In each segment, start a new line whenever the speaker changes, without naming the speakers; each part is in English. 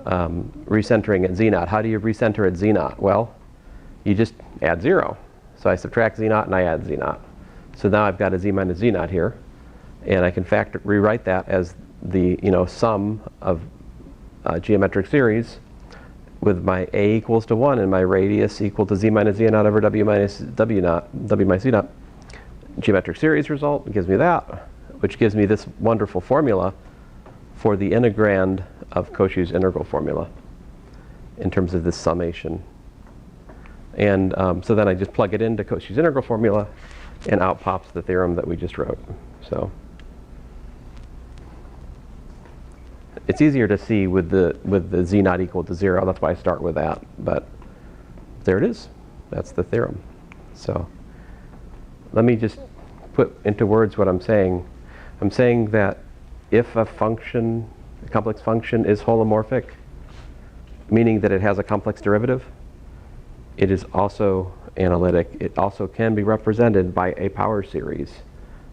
recentering at z0. How do you recenter at z0? Well, you just add 0. So I subtract z0 and I add z0. So now I've got a z minus z0 here, and I can rewrite that as the sum of geometric series with my a equals to 1 and my radius equal to z minus z0 over w minus z0. Geometric series result gives me that, which gives me this wonderful formula for the integrand of Cauchy's integral formula in terms of this summation. And so then I just plug it into Cauchy's integral formula, and out pops the theorem that we just wrote. So it's easier to see with the z not equal to 0. That's why I start with that. But there it is. That's the theorem. So let me just put into words what I'm saying. I'm saying that if a function, a complex function, is holomorphic, meaning that it has a complex derivative, it is also analytic. It also can be represented by a power series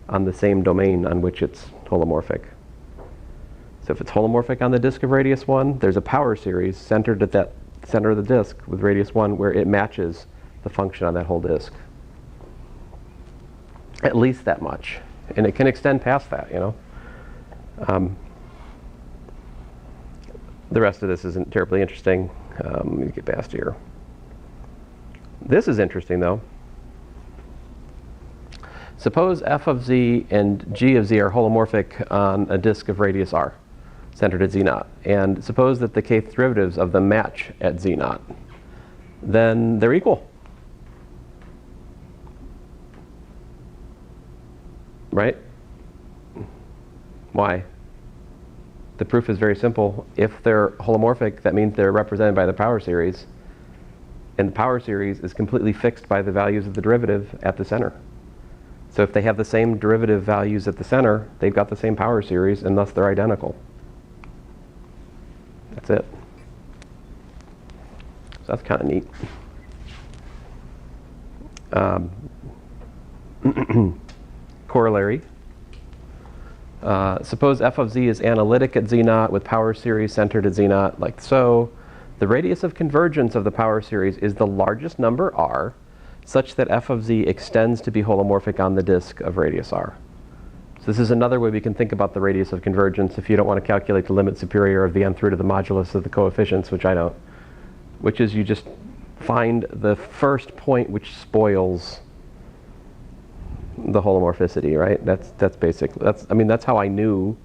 on the same domain on which it's holomorphic. So if it's holomorphic on the disk of radius 1, there's a power series centered at that center of the disk with radius 1 where it matches the function on that whole disk. At least that much. And it can extend past that, The rest of this isn't terribly interesting. Let me get past here. This is interesting, though. Suppose f of z and g of z are holomorphic on a disk of radius r, centered at z0. And suppose that the kth derivatives of them match at z0. Then they're equal. Right? Why? The proof is very simple. If they're holomorphic, that means they're represented by the power series. And the power series is completely fixed by the values of the derivative at the center. So if they have the same derivative values at the center, they've got the same power series, and thus they're identical. That's it. So that's kind of neat. Corollary. Suppose f of z is analytic at z0 with power series centered at z0, like so. The radius of convergence of the power series is the largest number r, such that f of z extends to be holomorphic on the disk of radius r. So this is another way we can think about the radius of convergence if you don't want to calculate the limit superior of the nth root of the modulus of the coefficients, which I don't, which is you just find the first point which spoils the holomorphicity, right? That's basically, that's how I knew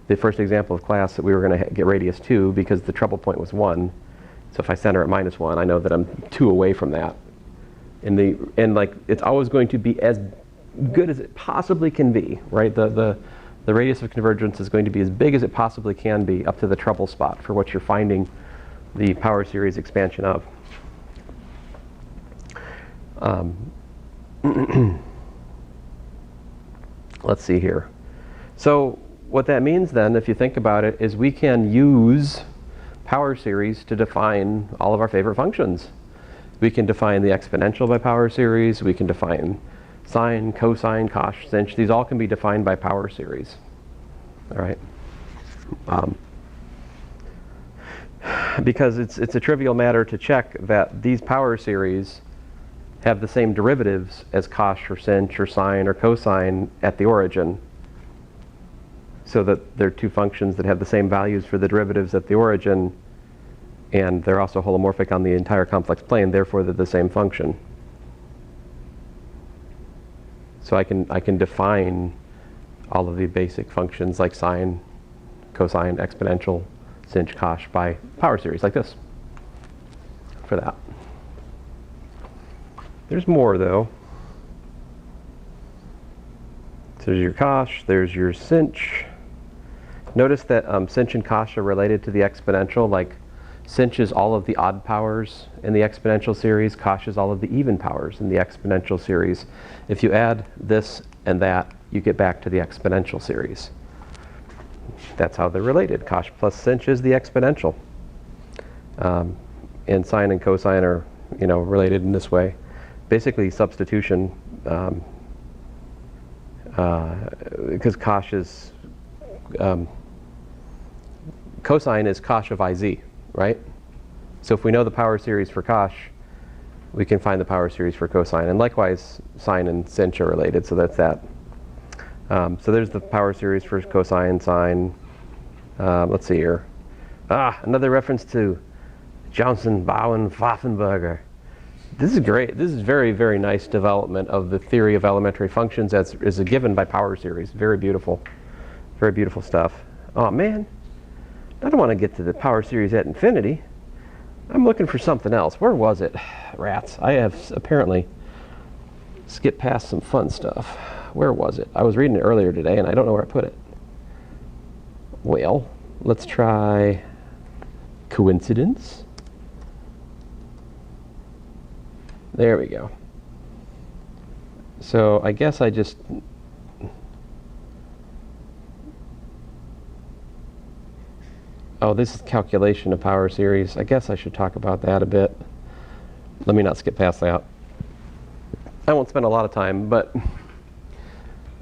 the first example of class that we were going to get radius 2, because the trouble point was 1. So if I center at -1, I know that I'm 2 away from that. And like it's always going to be as good as it possibly can be, right? The radius of convergence is going to be as big as it possibly can be up to the trouble spot for what you're finding the power series expansion of. Let's see here. So what that means then, if you think about it, is we can use power series to define all of our favorite functions. We can define the exponential by power series. We can define sine, cosine, cosh, sinh. These all can be defined by power series. All right. Because it's a trivial matter to check that these power series have the same derivatives as cosh or sinh or sine or cosine at the origin, so that they're two functions that have the same values for the derivatives at the origin, and they're also holomorphic on the entire complex plane, therefore they're the same function. So I can define all of the basic functions like sine, cosine, exponential, sinh, cosh by power series like this for that. There's more though. So there's your cosh, there's your sinh. Notice that sinh and cosh are related to the exponential. Like sinh is all of the odd powers in the exponential series, cosh is all of the even powers in the exponential series. If you add this and that, you get back to the exponential series. That's how they're related. Cosh plus sinh is the exponential. And sine and cosine are, related in this way. Basically substitution, because cosh is, cosine is cosh of iz. right? So if we know the power series for cosh, we can find the power series for cosine. And likewise, sine and sinh are related, so that's that. So there's the power series for cosine, sine. Let's see here. Another reference to Johnson, Bowen, Pfaffenberger. This is great. This is very, very nice development of the theory of elementary functions as is given by power series. Very beautiful. Very beautiful stuff. Oh man, I don't want to get to the power series at infinity. I'm looking for something else. Where was it? Rats. I have apparently skipped past some fun stuff. Where was it? I was reading it earlier today and I don't know where I put it. Well, let's try coincidence. There we go. So I guess I just this is calculation of power series. I guess I should talk about that a bit. Let me not skip past that. I won't spend a lot of time, but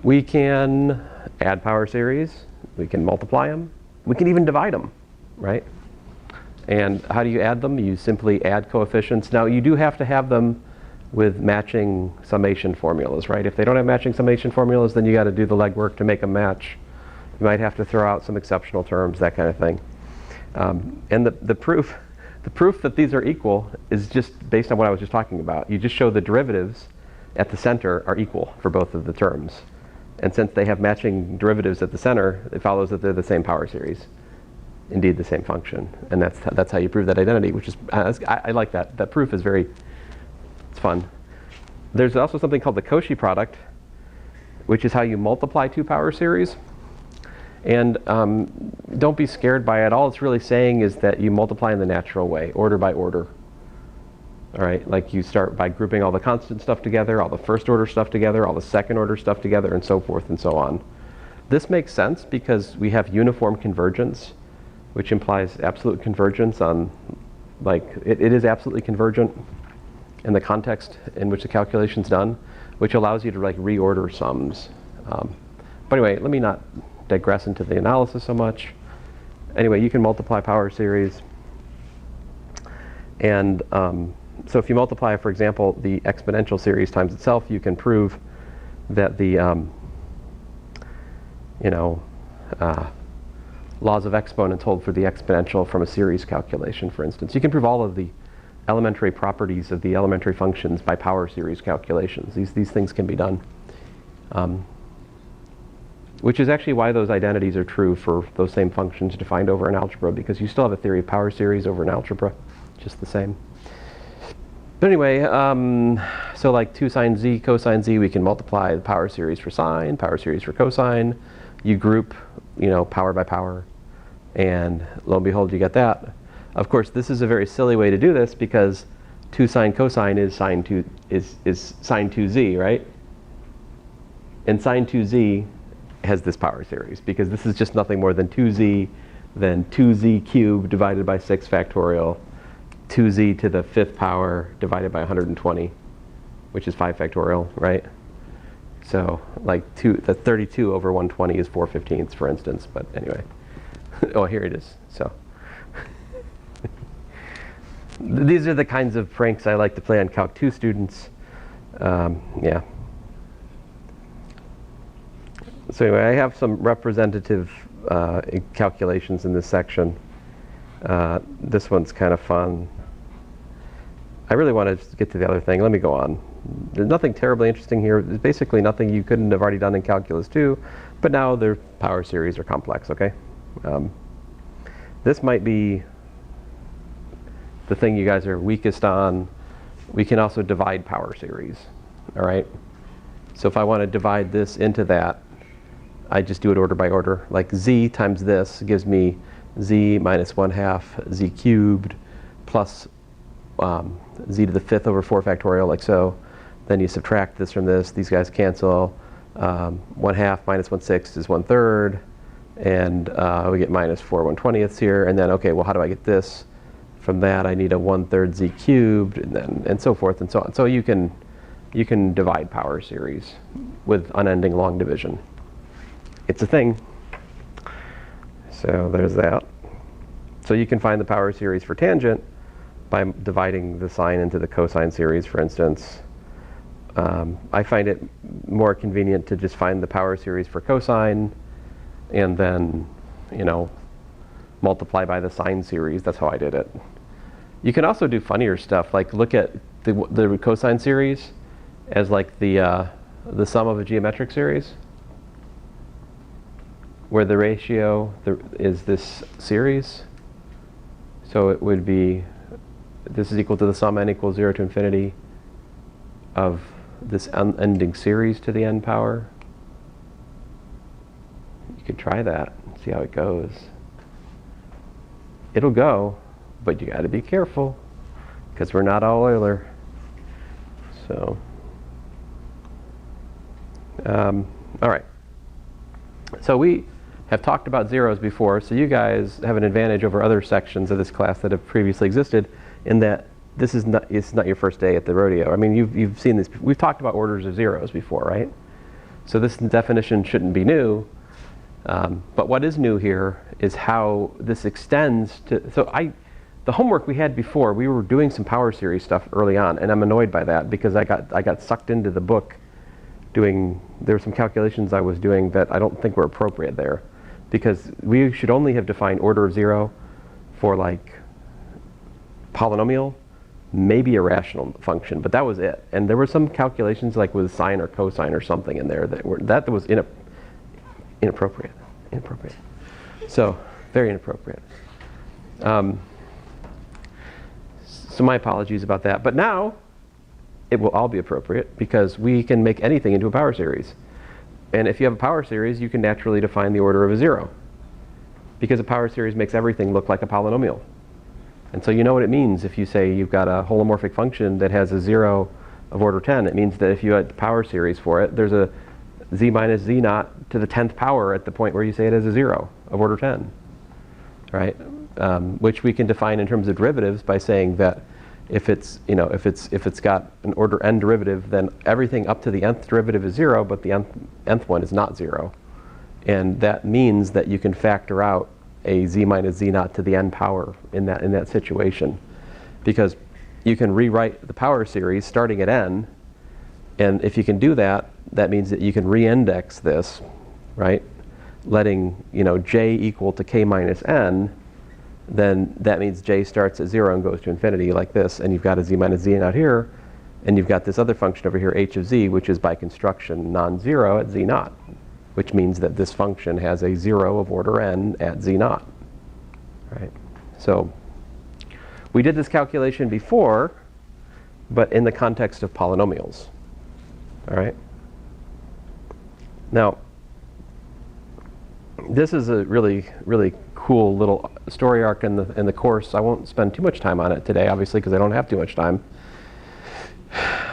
we can add power series, we can multiply them, we can even divide them, right? And how do you add them? You simply add coefficients. Now you do have to have them with matching summation formulas, right? If they don't have matching summation formulas, then you got to do the legwork to make them match. You might have to throw out some exceptional terms, that kind of thing. And the proof that these are equal is just based on what I was just talking about. You just show the derivatives at the center are equal for both of the terms. And since they have matching derivatives at the center, it follows that they're the same power series. Indeed, the same function. And that's how you prove that identity, which is, I like that. That proof is it's fun. There's also something called the Cauchy product, which is how you multiply two power series. And don't be scared by it. All it's really saying is that you multiply in the natural way, order by order. All right, like you start by grouping all the constant stuff together, all the first order stuff together, all the second order stuff together, and so forth and so on. This makes sense because we have uniform convergence, which implies absolute convergence on, like, it is absolutely convergent in the context in which the calculation's done, which allows you to like reorder sums. But anyway, let me not digress into the analysis so much. Anyway, you can multiply power series. And so if you multiply, for example, the exponential series times itself, you can prove that the laws of exponents hold for the exponential from a series calculation, for instance. You can prove all of the elementary properties of the elementary functions by power series calculations. These things can be done. Which is actually why those identities are true for those same functions defined over an algebra, because you still have a theory of power series over an algebra, just the same. But anyway, so like 2 sine z, cosine z, we can multiply the power series for sine, power series for cosine. You group, power by power, and lo and behold, you get that. Of course, this is a very silly way to do this because 2 sine cosine is sine 2z, right? And sine 2z has this power series because this is just nothing more than 2z, then 2z cubed divided by 6 factorial, 2z to the 5th power divided by 120, which is 5 factorial, right? So like the 32 over 120 is 4/15, for instance, but anyway. Oh, here it is. So these are the kinds of pranks I like to play on Calc 2 students. Yeah. So anyway, I have some representative calculations in this section. This one's kind of fun. I really want to get to the other thing. Let me go on. There's nothing terribly interesting here. There's basically nothing you couldn't have already done in Calculus 2, but now their power series are complex, okay? This might be the thing you guys are weakest on. We can also divide power series, all right? So if I want to divide this into that, I just do it order by order. Like z times this gives me z minus 1/2 z cubed plus z to the 5th over 4 factorial, like so. Then you subtract this from this. These guys cancel. 1/2 minus 1/6 is 1/3. And we get minus 4 1/20ths here. And then, okay, well, how do I get this? From that, I need a 1/3 z cubed, and so forth and so on. So you can divide power series with unending long division. It's a thing. So there's that. So you can find the power series for tangent by dividing the sine into the cosine series, for instance. I find it more convenient to just find the power series for cosine and then, multiply by the sine series. That's how I did it. You can also do funnier stuff, like look at the cosine series as like the sum of a geometric series, where the ratio is this series. So it would be, this is equal to the sum n equals 0 to infinity of this unending series to the n power. You could try that and see how it goes. It'll go, but you got to be careful because we're not all Euler. So, all right. So we have talked about zeros before, so you guys have an advantage over other sections of this class that have previously existed in that this is not, it's not your first day at the rodeo. I mean, you've seen this. We've talked about orders of zeros before, right? So this definition shouldn't be new. But what is new here is how this extends to, the homework we had before, we were doing some power series stuff early on, and I'm annoyed by that because I got sucked into the book there were some calculations I was doing that I don't think were appropriate there, because we should only have defined order of zero for like polynomial, maybe a rational function, but that was it. And there were some calculations like with sine or cosine or something in there that was inappropriate. So very inappropriate. So my apologies about that. But now it will all be appropriate because we can make anything into a power series. And if you have a power series, you can naturally define the order of a zero, because a power series makes everything look like a polynomial. And so you know what it means if you say you've got a holomorphic function that has a zero of order 10. It means that if you had the power series for it, there's a z minus z naught to the 10th power at the point where you say it has a zero of order 10, right? Which we can define in terms of derivatives by saying that if it's got an order n derivative, then everything up to the nth derivative is zero, but the nth one is not zero. And that means that you can factor out a z minus z naught to the n power in that situation, because you can rewrite the power series starting at n, and if you can do that, that means that you can re-index this, right? Letting j equal to k minus n, then that means j starts at 0 and goes to infinity like this, and you've got a z minus z naught here, and you've got this other function over here, h of z, which is by construction non-zero at z naught, which means that this function has a 0 of order n at z naught, right? So we did this calculation before, but in the context of polynomials, all right? Now, this is a really, really cool little story arc in the course. I won't spend too much time on it today, obviously, because I don't have too much time.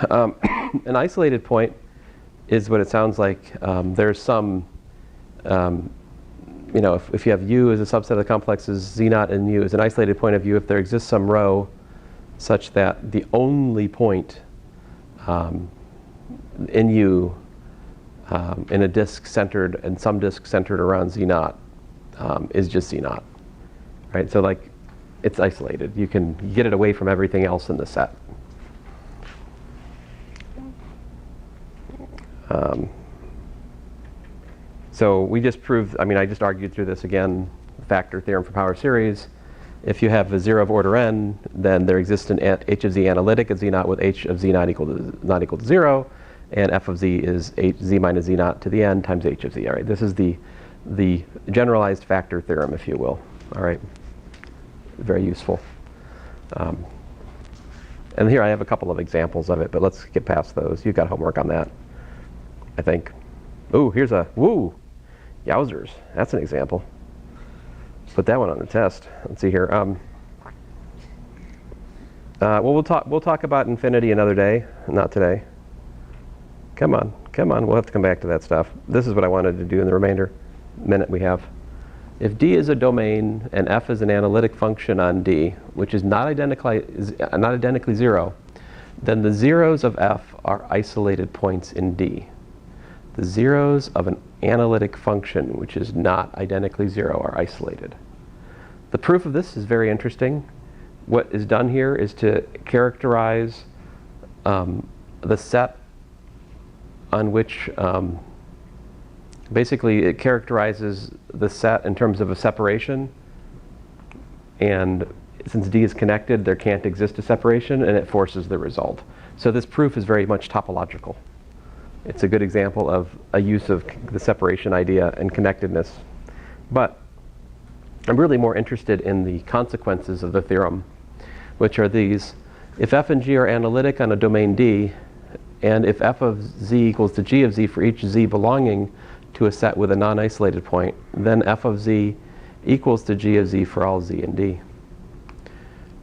An isolated point is what it sounds like. There's some, if you have u as a subset of the complexes z naught and u is an isolated point of u, if there exists some rho such that the only point in u in a disk centered, and some disk centered around z naught, is just z naught, right? So like, it's isolated. You can get it away from everything else in the set. So we just proved, I just argued through this again, factor theorem for power series. If you have a 0 of order n, then there exists an h of z analytic at z naught with h of z not equal to 0, and f of z is z minus z naught to the n times h of z. All right, this is the generalized factor theorem, if you will. All right, very useful. And here I have a couple of examples of it, but let's get past those. You've got homework on that, I think. Ooh, here's a, woo, yowzers. That's an example. Put that one on the test. Let's see here. Well, we'll talk about infinity another day, not today. Come on. We'll have to come back to that stuff. This is what I wanted to do in the remainder minute we have. If D is a domain and f is an analytic function on D, which is not identically 0, then the zeros of f are isolated points in D. The zeros of an analytic function, which is not identically 0, are isolated. The proof of this is very interesting. What is done here is to characterize the set on which basically it characterizes the set in terms of a separation, and since D is connected, there can't exist a separation, and it forces the result. So this proof is very much topological. It's a good example of a use of the separation idea and connectedness. But I'm really more interested in the consequences of the theorem, which are these. If f and g are analytic on a domain D, and if f of z equals to g of z for each z belonging to a set with a non-isolated point, then f of z equals to g of z for all z in D.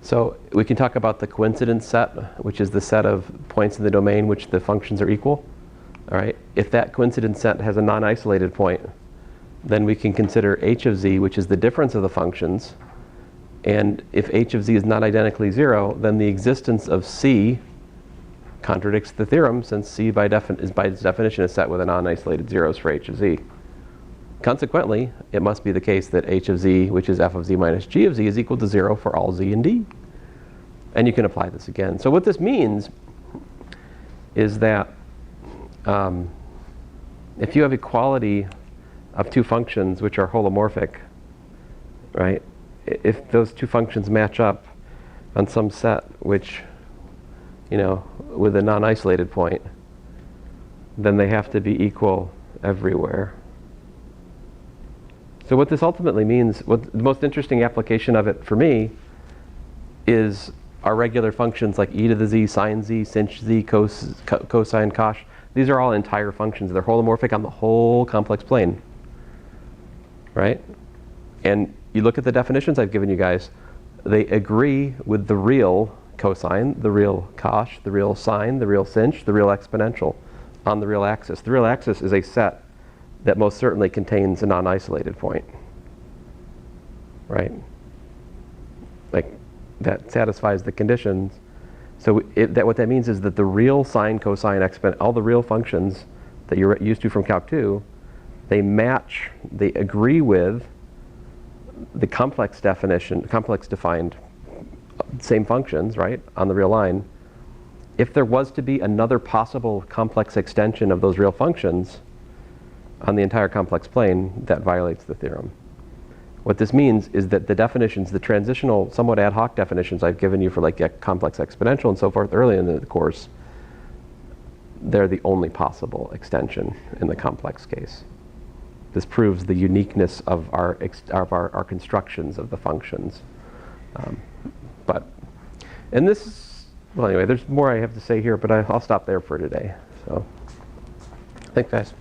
So we can talk about the coincidence set, which is the set of points in the domain which the functions are equal. All right. If that coincidence set has a non-isolated point, then we can consider h of z, which is the difference of the functions. And if h of z is not identically 0, then the existence of c contradicts the theorem, since c is by its definition a set with a non-isolated zeros for h of z. Consequently, it must be the case that h of z, which is f of z minus g of z, is equal to 0 for all z in D. And you can apply this again. So what this means is that if you have equality of two functions which are holomorphic, right? If those two functions match up on some set which, with a non-isolated point, then they have to be equal everywhere. So what this ultimately means, what the most interesting application of it for me is our regular functions like e to the z, sine z, sinh z, cosine, cosh. These are all entire functions. They're holomorphic on the whole complex plane, right? And you look at the definitions I've given you guys, they agree with the real cosine, the real cosh, the real sine, the real sinh, the real exponential on the real axis. The real axis is a set that most certainly contains a non-isolated point, right? Like, that satisfies the conditions. So what that means is that the real sine, cosine, exponent, all the real functions that you're used to from Calc 2, they match, they agree with the complex definition, complex defined same functions, right, on the real line. If there was to be another possible complex extension of those real functions on the entire complex plane, that violates the theorem. What this means is that the definitions, the transitional, somewhat ad hoc definitions I've given you for like a complex exponential and so forth early in the course, they're the only possible extension in the complex case. This proves the uniqueness of our constructions of the functions. And this, well, anyway, there's more I have to say here, but I'll stop there for today. So, thanks, guys.